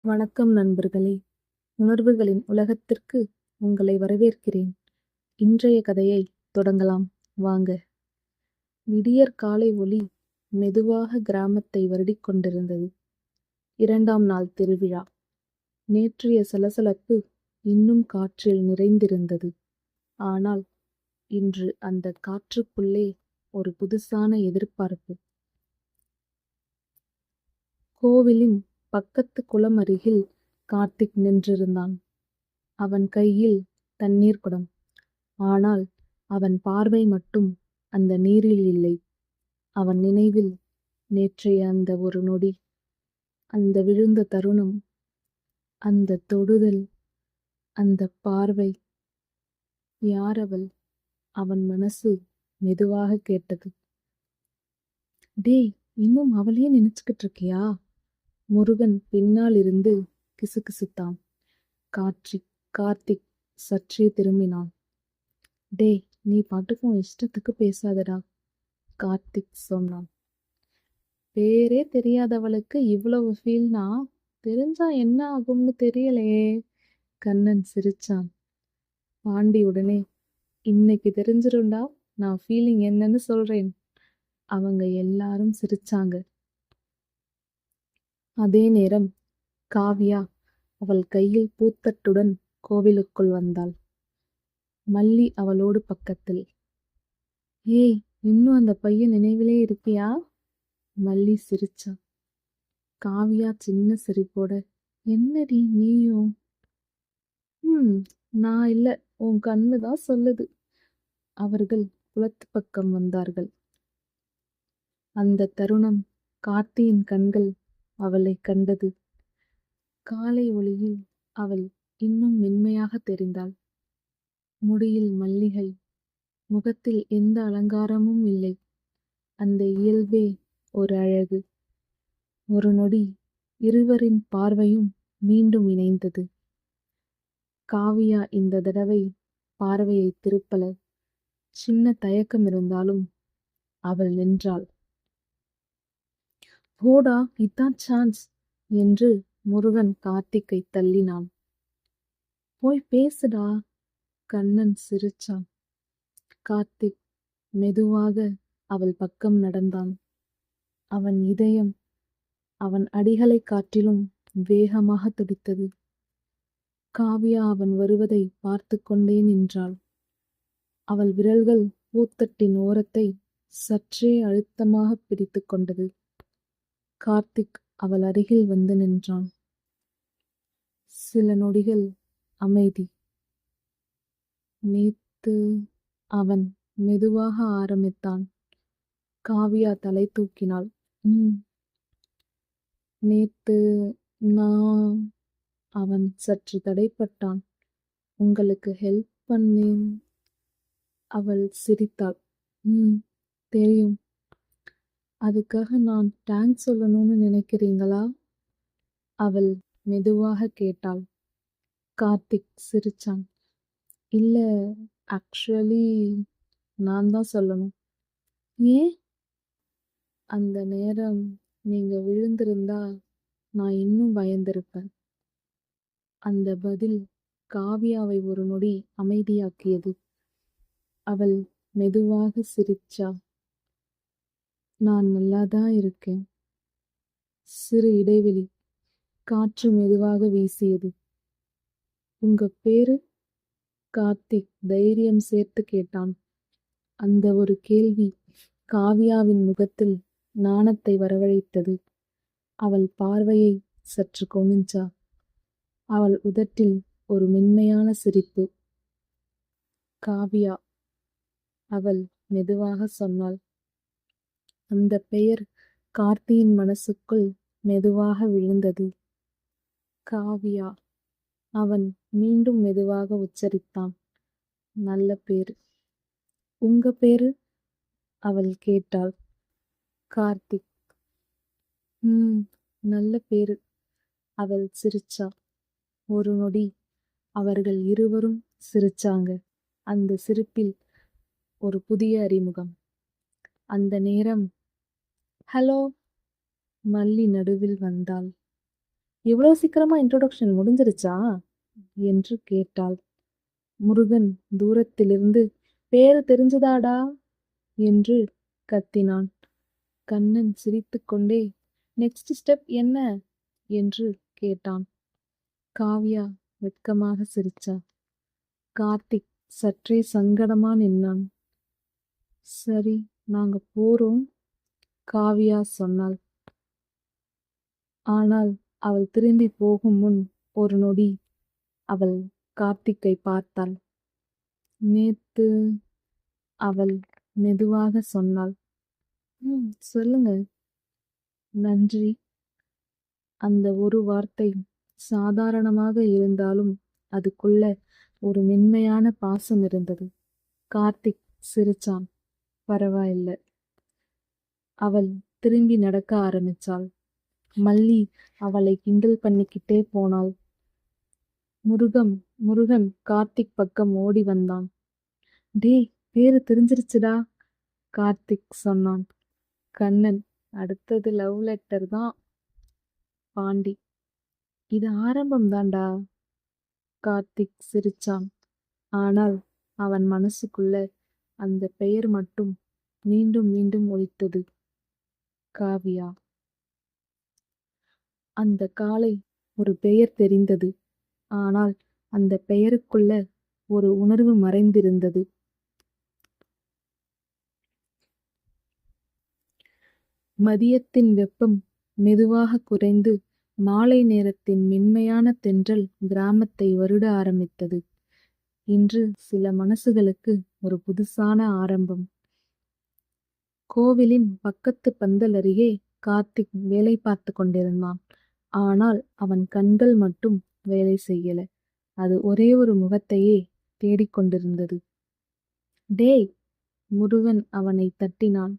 வணக்கம் நண்பர்களே! உணர்வுகளின் உலகத்திற்கு உங்களை வரவேற்கிறேன். இன்றைய கதையை தொடங்கலாம் வாங்க. விடியற் காலை ஒளி மெதுவாக கிராமத்தை வருடிக் கொண்டிருந்தது. 2ஆம் நாள் திருவிழா. நேற்றைய சலசலப்பு இன்னும் காற்றில் நிறைந்திருந்தது. ஆனால் இன்று அந்த காற்றுக்குள்ளே ஒரு புதுசான எதிர்பார்ப்பு. கோவிலின் பக்கத்து குளம் அருகில் கார்த்திக் நின்றிருந்தான். அவன் கையில் தண்ணீர் குடம். ஆனால் அவன் பார்வை மட்டும் அந்த நீரில் இல்லை. அவன் நினைவில் நேற்றைய அந்த ஒரு நொடி, அந்த விழுந்த தருணம், அந்த தொடுதல், அந்த பார்வை. யார் அவள்? அவன் மனசு மெதுவாக கேட்டது. டேய், இன்னும் அவளையே நினைச்சுக்கிட்டு இருக்கியா? முருகன் பின்னால் இருந்து கிசுகிசுத்தான். கார்த்திக் சற்றே திரும்பினான். டேய், நீ பாட்டுக்கும் இஷ்டத்துக்கு பேசாதடா, கார்த்திக் சொன்னான். பேரே தெரியாதவளுக்கு இவ்வளவு ஃபீல்னா தெரிஞ்சா என்ன ஆகும்னு தெரியலையே. கண்ணன் சிரிச்சான். பாண்டி உடனே, இன்னைக்கு தெரிஞ்சிருண்டா நான் ஃபீலிங் என்னன்னு சொல்றேன். அவங்க எல்லாரும் சிரிச்சாங்க. அதே நேரம் காவ்யா அவள் கையில் பூத்தட்டுடன் கோவிலுக்குள் வந்தாள். மல்லி அவளோடு பக்கத்தில். ஏய், இன்னும் அந்த பையன் நினைவிலே இருக்கியா? மல்லி சிரிச்சா. காவ்யா சின்ன சிரிப்போட, என்னடி நீயும்? நான் இல்ல, உன் கண்ணுதான் சொல்லுது. அவர்கள் குளத்து பக்கம் வந்தார்கள். அந்த தருணம் கார்த்தியின் கண்கள் அவளை கண்டது. காலை ஒளியில் அவள் இன்னும் மென்மையாக தெரிந்தாள். முடியில் மல்லிகை, முகத்தில் எந்த அலங்காரமும் இல்லை. அந்த இயல்பே ஒரு அழகு. ஒரு நொடி இருவரின் பார்வையும் மீண்டும் இணைந்தது. காவியா இந்த தடவை பார்வையை திருப்பல. சின்ன தயக்கம் இருந்தாலும் அவள் நின்றாள். போடா, இதான் சான்ஸ் என்று முருகன் கார்த்திக்கை தள்ளினான். போய் பேசுடா, கண்ணன் சிரிச்சான். கார்த்திக் மெதுவாக அவள் பக்கம் நடந்தான். அவன் இதயம் அவன் அடிகளை காட்டிலும் வேகமாக துடித்தது. காவியா அவன் வருவதை பார்த்து கொண்டே நின்றாள். அவள் விரல்கள் பூத்தட்டின் ஓரத்தை சற்றே அழுத்தமாக பிடித்து கொண்டது. கார்த்திக் அவள் அருகில் வந்து நின்றான். சில நொடிகள் அமைதி. நேத்து அவன் மெதுவாக ஆரம்பித்தான். காவியா தலை தூக்கினாள். நேத்து நான் அவன் சற்று தடைப்பட்டான். உங்களுக்கு ஹெல்ப் பண்ணேன். அவள் சிரித்தாள். தெரியும். அதுக்காக நான் தேங்க்ஸ் சொல்லணும்னு நினைக்கிறீங்களா? அவள் மெதுவாக கேட்டாள். கார்த்திக் சிரிச்சான். இல்ல, ஆக்சுவலி நான் தான் சொல்லணும். ஏன்? அந்த நேரம் நீங்க விழுந்திருந்தா நான் இன்னும் பயந்திருப்பேன். அந்த பதில் காவியாவை ஒரு நொடி அமைதியாக்கியது. அவள் மெதுவாக சிரிச்சா. நான் நல்லாதான் இருக்கேன். சிறு இடைவெளி. காற்று மெதுவாக வீசியது. உங்க பேரு? கார்த்திக் தைரியம் சேர்த்து கேட்டான். அந்த ஒரு கேள்வி காவியாவின் முகத்தில் நாணத்தை வரவழைத்தது. அவள் பார்வையை சற்று குனிஞ்சா. அவள் உதட்டில் ஒரு மென்மையான சிரிப்பு. காவியா, அவள் மெதுவாக சொன்னாள். அந்த பெயர் கார்த்தியின் மனசுக்குள் மெதுவாக விழுந்தது. காவியா. அவன் மீண்டும் மெதுவாக உச்சரித்தான். நல்ல பேரு. உங்க பேரு? அவள் கேட்டாள். கார்த்திக். நல்ல பேரு. அவள் சிரிச்சா. ஒரு நொடி அவர்கள் இருவரும் சிரிச்சாங்க. அந்த சிரிப்பில் ஒரு புதிய அறிமுகம். அந்த நேரம், ஹலோ, மல்லி நடுவில் வந்தாள். இவ்வளோ சீக்கிரமா இன்ட்ரோடக்ஷன் முடிஞ்சிருச்சா என்று கேட்டாள். முருகன் தூரத்திலிருந்து பேரு தெரிஞ்சுதாடா என்று கத்தினான். கண்ணன் சிரித்துக்கொண்டே நெக்ஸ்ட் ஸ்டெப் என்ன என்று கேட்டான். காவ்யா வெட்கமாக சிரிச்சா. கார்த்திக் சற்றே சங்கடமா நின்னான். சரி, நாங்க போறோம், காவ்யா சொன்னாள். ஆனால் அவள் திரும்பி போகும் முன் ஒரு நொடி அவள் கார்த்திக்கை பார்த்தாள். நேத்து அவள் மெதுவாக சொன்னாள். சொல்லுங்க. நன்றி. அந்த ஒரு வார்த்தை சாதாரணமாக இருந்தாலும் அதுக்குள்ள ஒரு மென்மையான பாசம் இருந்தது. கார்த்திக் சிரிச்சான். பரவாயில்ல. அவள் திரும்பி நடக்க ஆரம்பிச்சாள். மல்லி அவளை கிண்டல் பண்ணிக்கிட்டே போனாள். முருகன் கார்த்திக் பக்கம் ஓடி வந்தான். டேய், பேரு தெரிஞ்சிருச்சுடா, கார்த்திக் சொன்னான். கண்ணன், அடுத்தது லவ் லெட்டர் தான். பாண்டி, இது ஆரம்பம் தான்டா, கார்த்திக் சிரிச்சான். ஆனால் அவன் மனசுக்குள்ள அந்த பெயர் மட்டும் மீண்டும் மீண்டும் ஒலித்தது. காவியா. அந்த காலை ஒரு பெயர் தெரிந்தது. ஆனால் அந்த பெயருக்குள்ள ஒரு உணர்வு மறைந்திருந்தது. மதியத்தின் வெப்பம் மெதுவாக குறைந்து மாலை நேரத்தின் மென்மையான தென்றல் கிராமத்தை வருட ஆரம்பித்தது. இன்று சில மனசுகளுக்கு ஒரு புதுசான ஆரம்பம். கோவிலின் பக்கத்து பந்தல் அருகே கார்த்திக் வேலை பார்த்து கொண்டிருந்தான். ஆனால் அவன் கண்கள் மட்டும் வேலை செய்யல. அது ஒரே ஒரு முகத்தையே தேடிக்கொண்டிருந்தது. டேய், முருகன் அவனை தட்டினான்.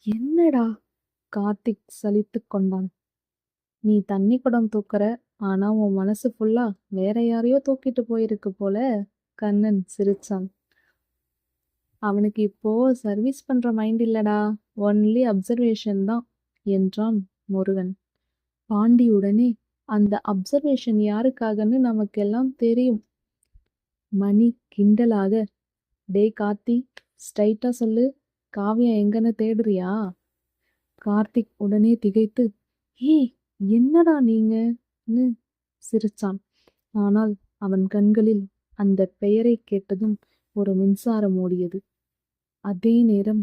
என்னடா, கார்த்திக் சலித்துக் கொண்டான். நீ தண்ணி குடம் தூக்குற, ஆனா உன் மனசு ஃபுல்லா வேற யாரையோ தூக்கிட்டு போயிருக்கு போல, கண்ணன் சிரிச்சான். அவனுக்கு இப்போ சர்வீஸ் பண்ற மைண்ட் இல்லடா, ஒன்லி அப்சர்வேஷன் தான் என்றான் முருகன். பாண்டியுடனே அந்த அப்சர்வேஷன் யாருக்காகன்னு நமக்கெல்லாம் தெரியும். மணி கிண்டலாக, டேய் கார்த்தி, ஸ்ட்ரைட்டா சொல்லு, காவியா எங்கன்னு தேடுறியா? கார்த்திக் உடனே திகைத்து, ஏய், என்னடா நீங்கன்னு சிரிச்சான். ஆனால் அவன் கண்களில் அந்த பெயரை கேட்டதும் ஒரு மின்சாரம் ஓடியது. அதே நேரம்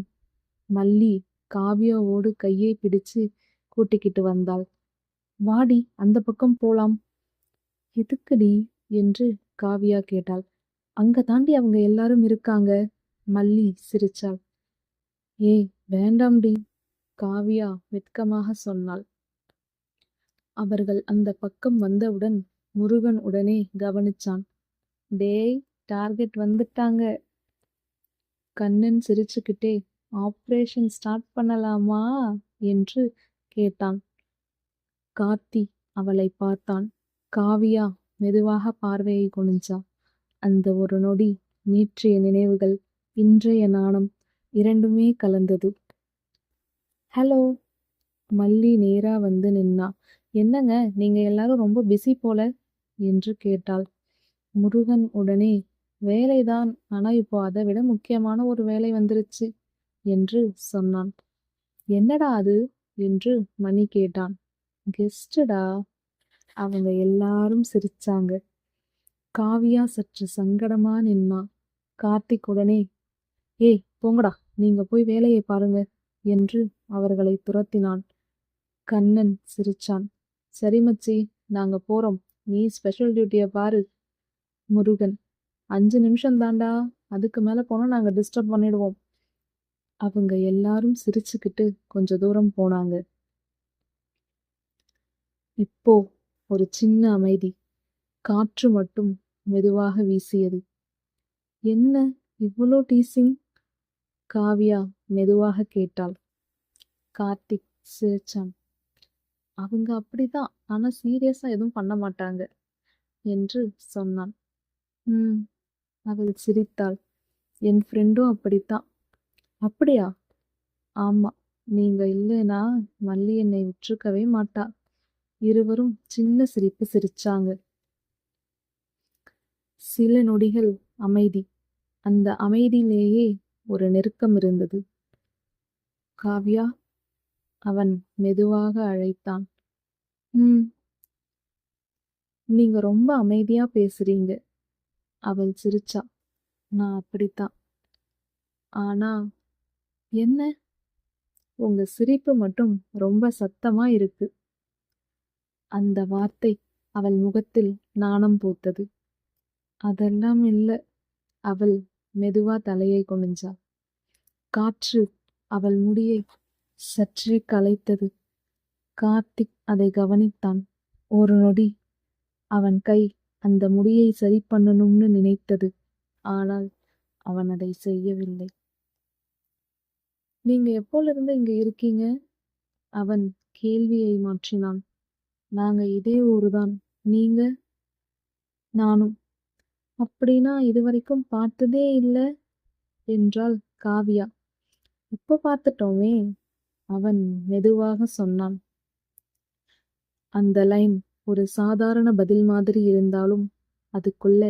மல்லி காவியாவோடு கையை பிடிச்சு கூட்டிக்கிட்டு வந்தாள். வாடி, அந்த பக்கம் போலாம். எதுக்குடி என்று காவியா கேட்டாள். அங்க தாண்டி அவங்க எல்லாரும் இருக்காங்க, மல்லி சிரிச்சாள். ஏய், வேண்டாம்டி, காவியா வெட்கமாக சொன்னாள். அவர்கள் அந்த பக்கம் வந்தவுடன் முருகன் உடனே கவனிச்சான். டேய், டார்கெட் வந்துட்டாங்க. கண்ணன் சிரிச்சுக்கிட்டே, ஆப்ரேஷன் ஸ்டார்ட் பண்ணலாமா என்று கேட்டான். கார்த்தி அவளை பார்த்தான். காவியா மெதுவாக பார்வையை குனிஞ்சா. அந்த ஒரு நொடி நேற்றைய நினைவுகள், இன்றைய நாணம் இரண்டுமே கலந்தது. ஹலோ, மல்லி நேரா வந்து நின்னா. என்னங்க, நீங்க எல்லாரும் ரொம்ப பிஸி போல என்று கேட்டாள். முருகன் உடனே, வேலைதான், ஆனா இப்போ அதை விட முக்கியமான ஒரு வேலை வந்துருச்சு என்று சொன்னான். என்னடா அது என்று மணி கேட்டான். கெஸ்டுடா. அவங்க எல்லாரும் சிரிச்சாங்க. காவியா சற்று சங்கடமா நின்னா. கார்த்திக் உடனே, ஏய் போங்கடா, நீங்க போய் வேலையை பாருங்க என்று அவர்களை துரத்தினான். கண்ணன் சிரிச்சான். சரி மச்சி, நாங்க போறோம், நீ ஸ்பெஷல் டியூட்டியை பாரு. முருகன், 5 நிமிஷம் தாண்டா, அதுக்கு மேல போனா நாங்க டிஸ்டர்ப் பண்ணிடுவோம். அவங்க எல்லாரும் சிரிச்சுக்கிட்டு கொஞ்ச தூரம் போனாங்க. இப்போ ஒரு சின்ன அமைதி. காற்று மட்டும் மெதுவாக வீசியது. என்ன இவ்வளோ டீசிங்? காவியா மெதுவாக கேட்டாள். கார்த்திக் சிரிச்சான். அவங்க அப்படிதான், ஆனா சீரியஸா எதுவும் பண்ண மாட்டாங்க என்று சொன்னான். அவள் சிரித்தாள். என் ஃப்ரெண்டும் அப்படித்தான். அப்படியா? ஆமா, நீங்க இல்லைனா மல்லி என்னை விட்டுருக்கவே மாட்டா இருவரும் சின்ன சிரிப்பு சிரிச்சாங்க. சில நொடிகள் அமைதி. அந்த அமைதியிலேயே ஒரு நெருக்கம் இருந்தது. காவ்யா, அவன் மெதுவாக அழைத்தான். ம். நீங்க ரொம்ப அமைதியா பேசுறீங்க. அவள் சிரிச்சா. நான் அப்படித்தான். ஆனா என்ன? உங்க சிரிப்பு மட்டும் ரொம்ப சத்தமா இருக்கு. அந்த வார்த்தை அவள் முகத்தில் நாணம் பூத்தது. அதெல்லாம் இல்ல. அவள் மெதுவா தலையை குனிஞ்சாள். காற்று அவள் முடியை சற்றே கலைத்தது. கார்த்திக் அதை கவனித்தான். ஒரு நொடி அவன் கை அந்த முடியை சரி பண்ணணும்னு நினைத்தது. ஆனால் அவன் அதை செய்யவில்லை. நீங்க எப்போலிருந்து இங்க இருக்கீங்க? அவன் கேள்வியை மாற்றினான். நாங்க இதே ஊருதான். நீங்க? நானும். அப்படின்னா இதுவரைக்கும் பார்த்ததே இல்ல என்றாள் காவ்யா. இப்ப பார்த்துட்டோமே அவன் மெதுவாக சொன்னான். அந்த லைன் ஒரு சாதாரண பதில் மாதிரி இருந்தாலும் அதுக்குள்ள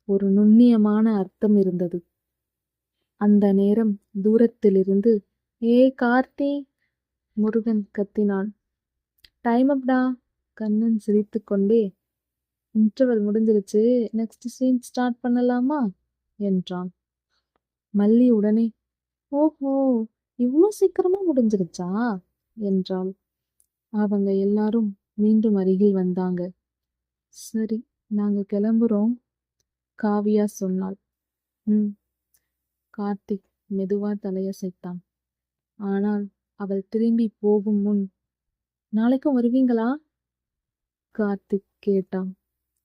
ஒரு நுண்ணியமான அர்த்தம் இருந்தது. அந்த நேரம் தூரத்திலிருந்து ஏய் கார்த்தி, முருகன் கத்தினான். டைம் அப்டா. கண்ணன் சிரித்துக்கொண்டே இன்டர்வல் முடிஞ்சிருச்சு, நெக்ஸ்ட் சீன் ஸ்டார்ட் பண்ணலாமா என்றான். மல்லி உடனே ஓஹோ, இவ்வளோ சீக்கிரமா முடிஞ்சிருச்சா என்றாள். அவங்க எல்லாரும் மீண்டும் அருகில் வந்தாங்க. சரி, நாங்க கிளம்புறோம், காவியா சொன்னாள். ம். கார்த்திக் மெதுவா தலையசைத்தான். ஆனால் அவள் திரும்பி போகும் முன், நாளைக்கும் வருவீங்களா? கார்த்திக் கேட்டான்.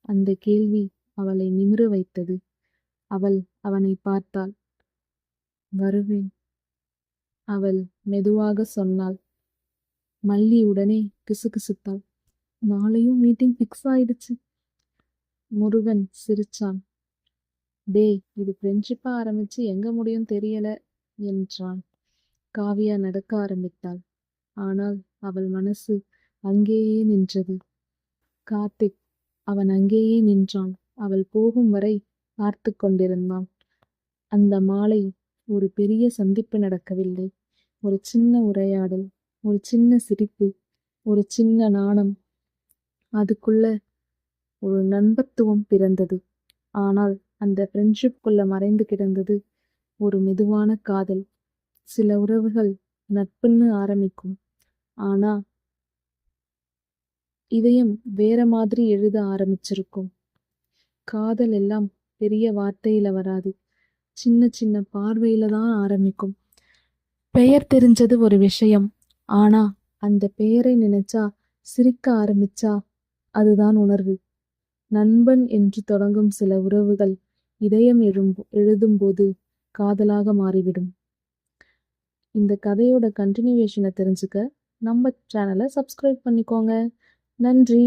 அந்த கேள்வி அவளை நிமிர வைத்தது. அவள் அவனை பார்த்தாள். வருவேன், அவள் மெதுவாக சொன்னாள். மல்லி உடனே கிசுகிசுத்தாள். நாளையும் மீட்டிங் ஃபிக்ஸ் ஆயிடுச்சு. முருகன் சிரிச்சான். டேய், இது ஃப்ரெண்ட்ஷிப்பா ஆரம்பிச்சு எங்க முடியும் தெரியல என்றான். காவியா நடக்க ஆரம்பித்தாள். ஆனால் அவள் மனசு அங்கேயே நின்றது. கார்த்திக் அவன் அங்கேயே நின்றான். அவள் போகும் வரை பார்த்து கொண்டிருந்தான். அந்த மாலை ஒரு பெரிய சந்திப்பு நடக்கவில்லை. ஒரு சின்ன உரையாடல், ஒரு சின்ன சிரிப்பு, ஒரு சின்ன நாணம். அதுக்குள்ள ஒரு நண்பத்துவம் பிறந்தது. ஆனால் அந்த ஃப்ரெண்ட்ஷிப்குள்ள மறைந்து கிடந்தது ஒரு மெதுவான காதல். சில உறவுகள் நட்புன்னு ஆரம்பிக்கும். ஆனா இதயம் வேற மாதிரி எழுத ஆரம்பிச்சிருக்கும். காதல் எல்லாம் பெரிய வார்த்தையில வராது. சின்ன சின்ன பார்வையில தான் ஆரம்பிக்கும். பெயர் தெரிஞ்சது ஒரு விஷயம். ஆனா அந்த பெயரை நினைச்சா, சிரிக்க ஆரம்பிச்சா அதுதான் உணர்வு. நண்பன் என்று தொடங்கும் சில உறவுகள் இதயம் எழுதும்போது காதலாக மாறிவிடும். இந்த கதையோட கண்டினியூவேஷனை தெரிஞ்சுக்க நம்ம சேனலை சப்ஸ்கிரைப் பண்ணிக்கோங்க. நன்றி.